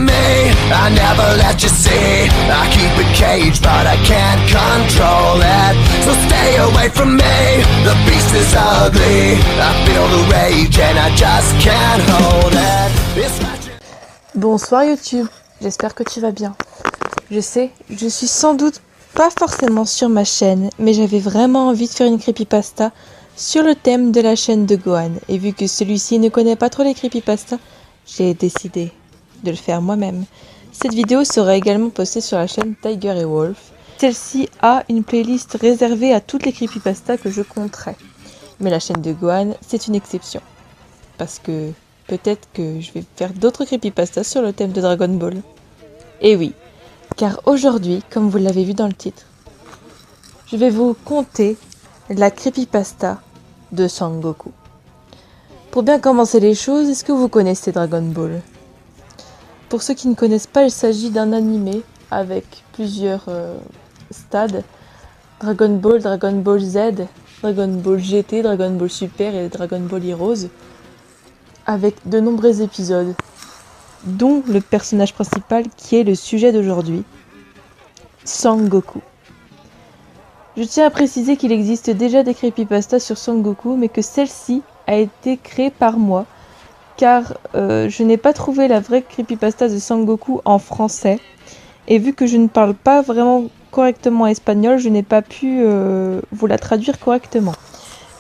me, I never let you see. I keep it caged, but I can't control it. So stay away from me, the beast is ugly. I feel the rage and I just can't hold it. It's Bonsoir YouTube, j'espère que tu vas bien. Je sais, je suis sans doute pas forcément sur ma chaîne, mais j'avais vraiment envie de faire une creepypasta sur le thème de la chaîne de Gohan. Et vu que celui-ci ne connaît pas trop les creepypastas, j'ai décidé de le faire moi-même. Cette vidéo sera également postée sur la chaîne Tiger et Wolf. Celle-ci a une playlist réservée à toutes les creepypastas que je compterai. Mais la chaîne de Gohan, c'est une exception. Parce que peut-être que je vais faire d'autres creepypastas sur le thème de Dragon Ball. Et oui, car aujourd'hui, comme vous l'avez vu dans le titre, je vais vous conter la creepypasta de Sangoku. Pour bien commencer les choses, est-ce que vous connaissez Dragon Ball ? Pour ceux qui ne connaissent pas, il s'agit d'un animé avec plusieurs stades. Dragon Ball Z, Dragon Ball GT, Dragon Ball Super et Dragon Ball Heroes, avec de nombreux épisodes, dont le personnage principal qui est le sujet d'aujourd'hui, Sangoku. Je tiens à préciser qu'il existe déjà des creepypastas sur Sangoku, mais que celle-ci a été créée par moi, car je n'ai pas trouvé la vraie creepypasta de Sangoku en français, et vu que je ne parle pas vraiment correctement espagnol, je n'ai pas pu vous la traduire correctement.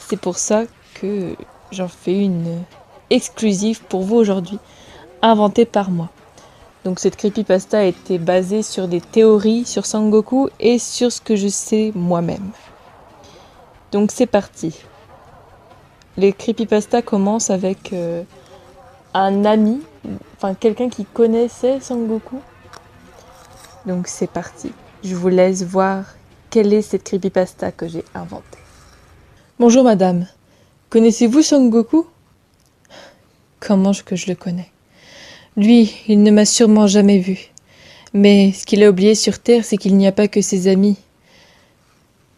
C'est pour ça que j'en fais une exclusive pour vous aujourd'hui, inventée par moi. Donc cette creepypasta a été basée sur des théories sur Sangoku et sur ce que je sais moi-même. Donc c'est parti. Les creepypastas commencent avec un ami, enfin quelqu'un qui connaissait Sangoku. Donc c'est parti. Je vous laisse voir quelle est cette creepypasta que j'ai inventée. Bonjour madame, connaissez-vous Sangoku ? Comment que je le connais ? Lui, il ne m'a sûrement jamais vu. Mais ce qu'il a oublié sur Terre, c'est qu'il n'y a pas que ses amis.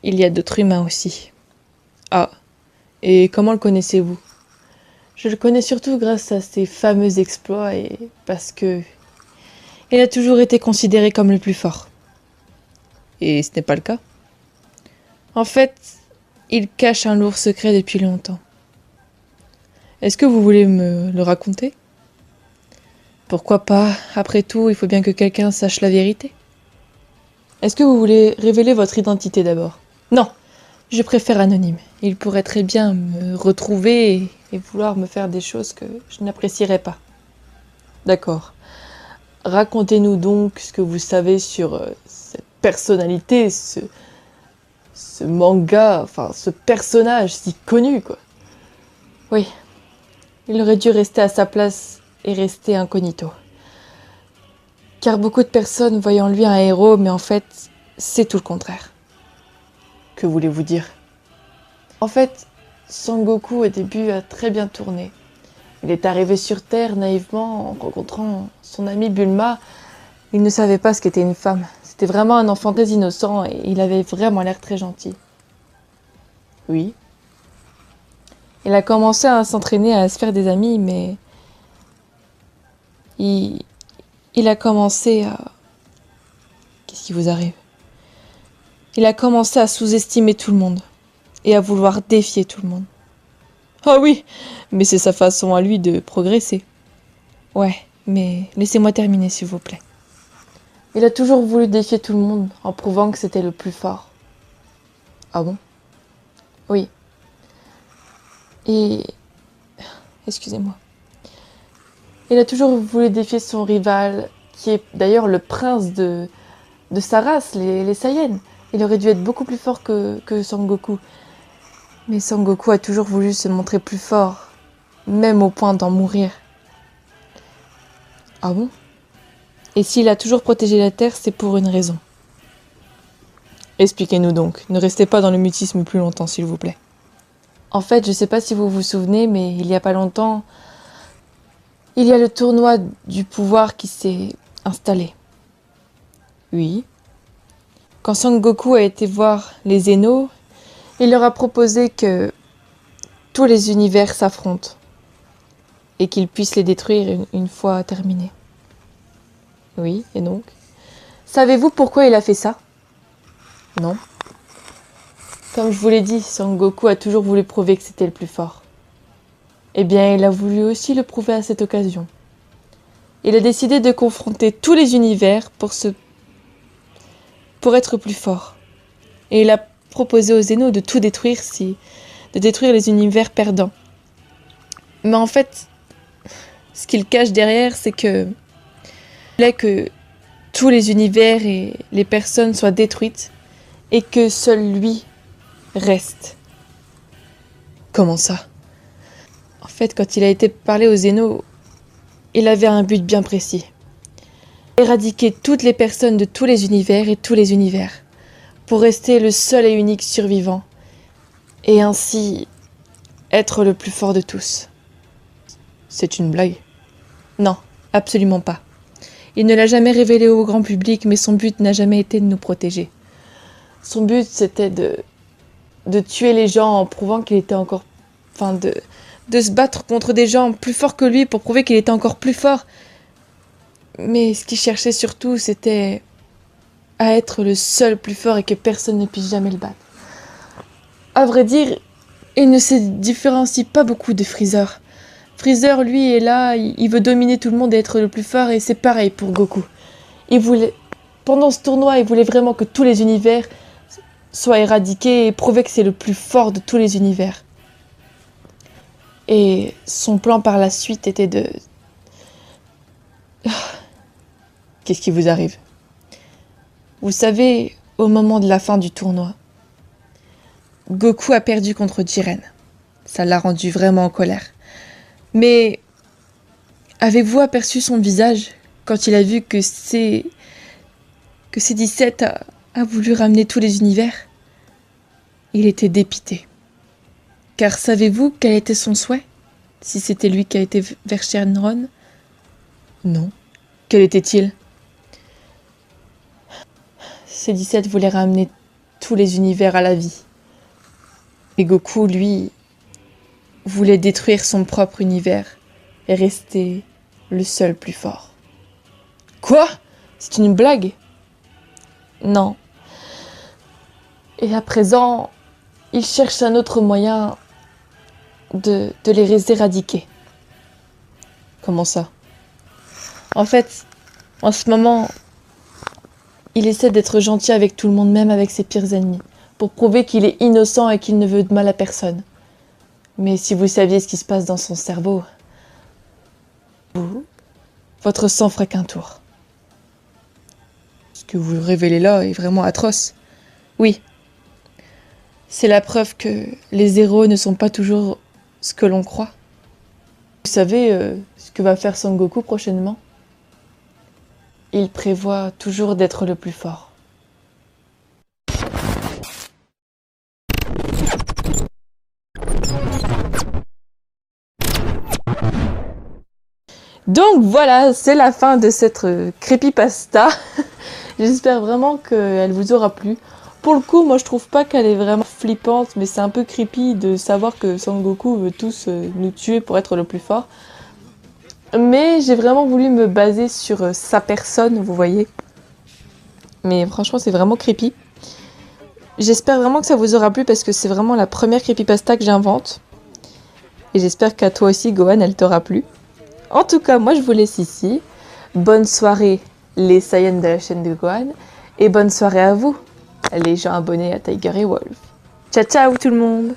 Il y a d'autres humains aussi. Ah, et comment le connaissez-vous ? Je le connais surtout grâce à ses fameux exploits et parce que il a toujours été considéré comme le plus fort. Et ce n'est pas le cas. En fait, il cache un lourd secret depuis longtemps. Est-ce que vous voulez me le raconter ? Pourquoi pas ? Après tout, il faut bien que quelqu'un sache la vérité. Est-ce que vous voulez révéler votre identité d'abord ? Non, je préfère anonyme. Il pourrait très bien me retrouver et vouloir me faire des choses que je n'apprécierais pas. D'accord. Racontez-nous donc ce que vous savez sur cette personnalité, ce manga, enfin ce personnage si connu, quoi. Oui, il aurait dû rester à sa place et rester incognito. Car beaucoup de personnes voient en lui un héros, mais en fait, c'est tout le contraire. Que voulez-vous dire ? En fait, Sangoku au début a très bien tourné. Il est arrivé sur Terre naïvement en rencontrant son ami Bulma. Il ne savait pas ce qu'était une femme. C'était vraiment un enfant très innocent et il avait vraiment l'air très gentil. Oui. Il a commencé à s'entraîner à se faire des amis, mais il a commencé à... Qu'est-ce qui vous arrive ? Il a commencé à sous-estimer tout le monde et à vouloir défier tout le monde. Ah oui, mais c'est sa façon à lui de progresser. Ouais, mais laissez-moi terminer s'il vous plaît. Il a toujours voulu défier tout le monde en prouvant que c'était le plus fort. Ah bon ? Oui. Et... Excusez-moi. Il a toujours voulu défier son rival, qui est d'ailleurs le prince de sa race, les Saiyans. Il aurait dû être beaucoup plus fort que Sangoku. Mais Sangoku a toujours voulu se montrer plus fort, même au point d'en mourir. Ah bon ? Et s'il a toujours protégé la Terre, c'est pour une raison. Expliquez-nous donc, ne restez pas dans le mutisme plus longtemps, s'il vous plaît. En fait, je ne sais pas si vous vous souvenez, mais il n'y a pas longtemps, il y a le tournoi du pouvoir qui s'est installé. Oui. Quand Sangoku a été voir les Zeno, il leur a proposé que tous les univers s'affrontent et qu'ils puissent les détruire une fois terminés. Oui, et donc? Savez-vous pourquoi il a fait ça? Non. Comme je vous l'ai dit, Son Goku a toujours voulu prouver que c'était le plus fort. Eh bien, il a voulu aussi le prouver à cette occasion. Il a décidé de confronter tous les univers pour être plus fort. Et il a proposé aux Zeno de tout détruire, de détruire les univers perdants. Mais en fait, ce qu'il cache derrière, c'est que il voulait que tous les univers et les personnes soient détruites et que seul lui reste. Comment ça? En fait, quand il a été parlé aux Zeno, il avait un but bien précis. Éradiquer toutes les personnes de tous les univers et tous les univers, pour rester le seul et unique survivant, et ainsi être le plus fort de tous. C'est une blague? Non, absolument pas. Il ne l'a jamais révélé au grand public, mais son but n'a jamais été de nous protéger. Son but, c'était de tuer les gens en prouvant qu'il était encore... Enfin, de se battre contre des gens plus forts que lui pour prouver qu'il était encore plus fort. Mais ce qu'il cherchait surtout, c'était à être le seul plus fort et que personne ne puisse jamais le battre. À vrai dire, il ne se différencie pas beaucoup de Freezer. Freezer, lui, est là, il veut dominer tout le monde et être le plus fort, et c'est pareil pour Goku. Pendant ce tournoi, il voulait vraiment que tous les univers soient éradiqués et prouver que c'est le plus fort de tous les univers. Et son plan par la suite était de... Qu'est-ce qui vous arrive? Vous savez, au moment de la fin du tournoi, Goku a perdu contre Jiren. Ça l'a rendu vraiment en colère. Mais avez-vous aperçu son visage quand il a vu que C17 a voulu ramener tous les univers? Il était dépité. Car savez-vous quel était son souhait? Si c'était lui qui a été vers Shenron? Non. Quel était-il? C17 voulait ramener tous les univers à la vie. Et Goku, lui, voulait détruire son propre univers et rester le seul plus fort. Quoi? C'est une blague? Non. Et à présent, il cherche un autre moyen de les éradiquer. Comment ça? En fait, en ce moment, il essaie d'être gentil avec tout le monde, même avec ses pires ennemis, pour prouver qu'il est innocent et qu'il ne veut de mal à personne. Mais si vous saviez ce qui se passe dans son cerveau, votre sang ferait qu'un tour. Ce que vous révélez là est vraiment atroce. Oui. C'est la preuve que les héros ne sont pas toujours ce que l'on croit. Vous savez ce que va faire Son Goku prochainement? Il prévoit toujours d'être le plus fort. Donc voilà, c'est la fin de cette creepypasta. J'espère vraiment qu'elle vous aura plu. Pour le coup, moi je trouve pas qu'elle est vraiment flippante, mais c'est un peu creepy de savoir que Son Goku veut tous nous tuer pour être le plus fort. Mais j'ai vraiment voulu me baser sur sa personne, vous voyez. Mais franchement, c'est vraiment creepy. J'espère vraiment que ça vous aura plu parce que c'est vraiment la première creepypasta que j'invente. Et j'espère qu'à toi aussi, Gohan, elle t'aura plu. En tout cas, moi je vous laisse ici. Bonne soirée les Saiyans de la chaîne de Gohan. Et bonne soirée à vous, les gens abonnés à Tiger et Wolf. Ciao ciao tout le monde!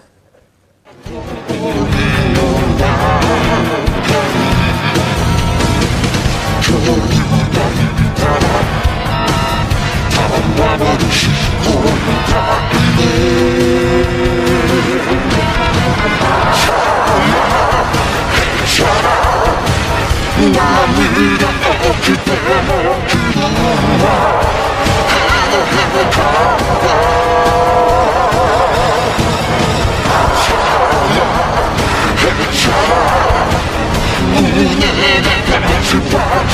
Bye.